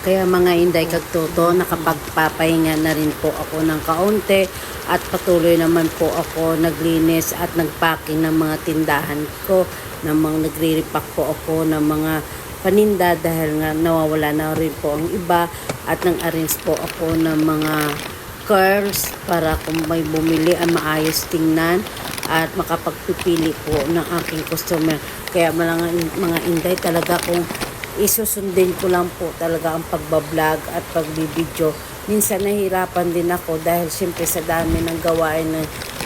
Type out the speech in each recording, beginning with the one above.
Kaya mga Inday kagtuto, nakapagpapahinga na rin po ako ng kaunti at patuloy naman po ako naglinis at nagpacking ng mga tindahan ko, nagre-repack po ako ng mga paninda dahil nga nawawala na rin po ang iba at nang-arrange po ako ng mga curls para kung may bumili ay maayos tingnan at makapagpipili po ng aking customer. Kaya mga Inday talaga kung isusundin ko lang po talaga ang pagbablog at pagbibideo. Minsan nahihirapan din ako dahil siyempre sa dami ng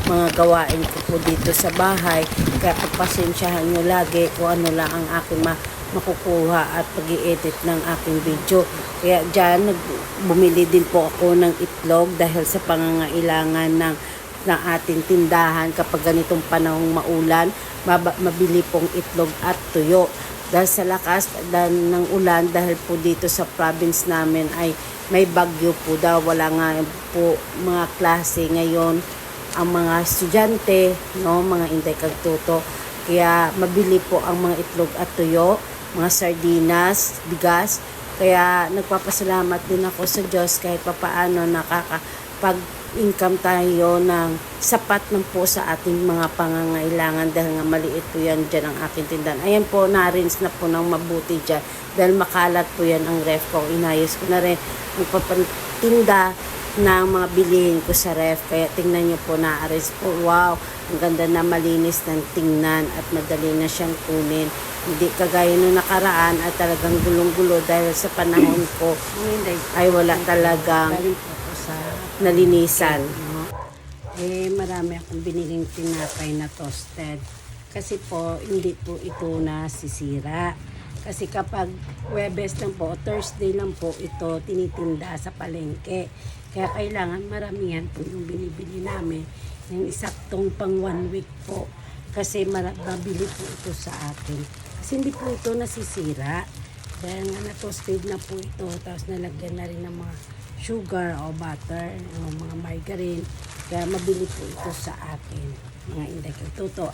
mga gawain ko po dito sa bahay. Kaya pagpasensyahan nyo lagi kung ano lang ang aking makukuha at pag-i-edit ng aking video. Kaya dyan bumili din po ako ng itlog dahil sa pangangailangan ng ating tindahan kapag ganitong panahong maulan, mabili pong itlog at tuyo. Dahil sa lakas ng ulan, dahil po dito sa province namin ay may bagyo po daw. Wala nga po mga klase ngayon ang mga estudyante, no, mga Inday kagtuto. Kaya mabili po ang mga itlog at tuyo, mga sardinas, bigas. Kaya nagpapasalamat din ako sa Diyos kahit papaano nakakapag-income tayo ng sapat ng po sa ating mga pangangailangan dahil nga maliit po yan dyan ang aking tindahan. Ayan po, na-arrange na po ng mabuti dyan dahil makalat po yan ang ref ko. Inayos ko na rin ang papatinda ng mga bilihin ko sa ref. Kaya tingnan nyo po, na-arrange po. Wow, ang ganda na, malinis ng tingnan at madali na siyang kunin. Hindi kagaya nung nakaraan at talagang gulong-gulo dahil sa panahon ko ay wala talagang nalinisan. Marami akong biniling tinapay na toasted. Kasi po, hindi po ito nasisira. Kasi kapag Huwebes lang po, Thursday lang po ito tinitinda sa palengke. Kaya kailangan maramihan po yung binibili namin. Yung isaktong pang 1 week po. Kasi mabili po ito sa atin. Kasi hindi po ito nasisira. Dahil nga na-toasted na po ito. Tapos nalagyan na rin ng mga sugar o butter o mga margarine. Kaya mabili po ito sa akin, mga Inday kagtuto.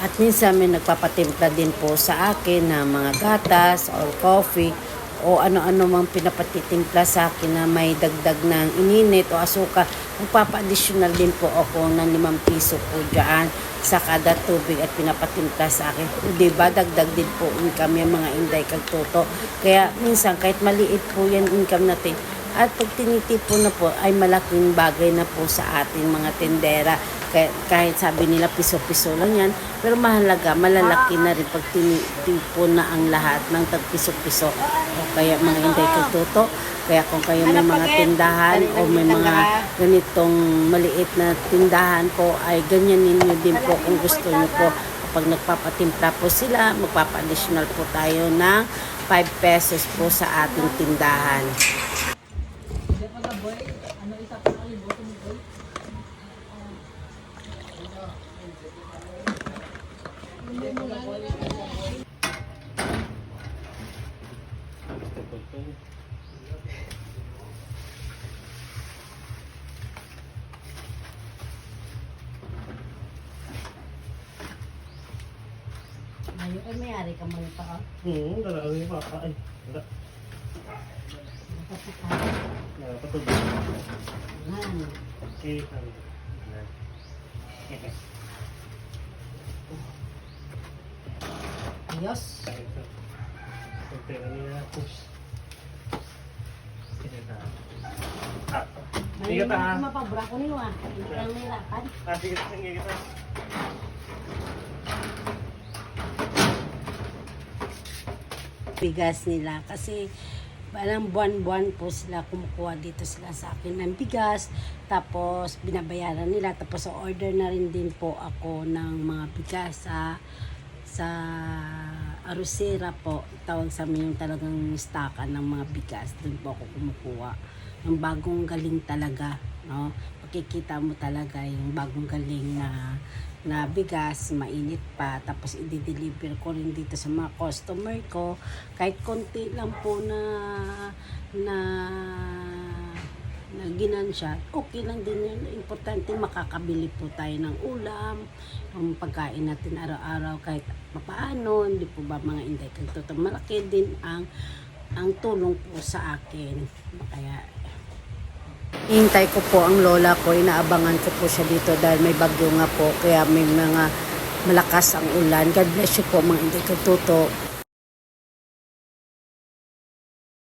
At minsan may nagpapatimpla din po sa akin na mga gatas or coffee o ano-ano mang pinapatitimpla sa akin na may dagdag ng ininit o asuka. Magpapa-additional din po ako ng 5 piso po dyan sa kada tubig at pinapatimpla sa akin. Diba, dagdag din po income yung mga Inday kagtuto. Kaya minsan kahit maliit po yan income natin, at pag tinitipon na po ay malaking bagay na po sa ating mga tindera. Kahit sabi nila piso-piso lang yan, pero mahalaga, malalaki na rin pag tinitipon na ang lahat ng tag-piso-piso. O kaya mga Inday kagtuto, kaya kung kayo may mga tindahan o may mga ganitong maliit na tindahan po, ay ganyanin nyo din po kung gusto nyo po. Kapag nagpapatimpla po sila, magpapa-additional po tayo ng 5 pesos po sa ating tindahan. Ay, may-ari ka mali pa, Dalawi pa. Ay, wala. Patulog. Okay, Ayos. Sige ta. Mapabra ko nilo Hindi ka nahirapan. Sige ta. Bigas nila kasi parang buwan-buwan po sila kumukuha dito sila sa akin ng bigas, tapos binabayaran nila, tapos order na rin din po ako ng mga bigas sa Arosera po, tawag sa amin yung talagang stockan ng mga bigas. Doon po ako kumukuha ng bagong galing talaga, no? Makikita mo talaga yung bagong galing na bigas, mainit pa, tapos i-deliver ko rin dito sa mga customer ko. Kahit konti lang po na ginansya, okay lang din yun. Importante makakabili po tayo ng ulam, yung pagkain natin araw-araw kahit papaano, hindi po ba mga Inday kagtuto. Malaki din ang ang tulong po sa akin. Kaya hintay ko po ang lola ko, inaabangan ko po siya dito dahil may bagyo nga po, kaya may mga malakas ang ulan. God bless you po mga hindi katuto.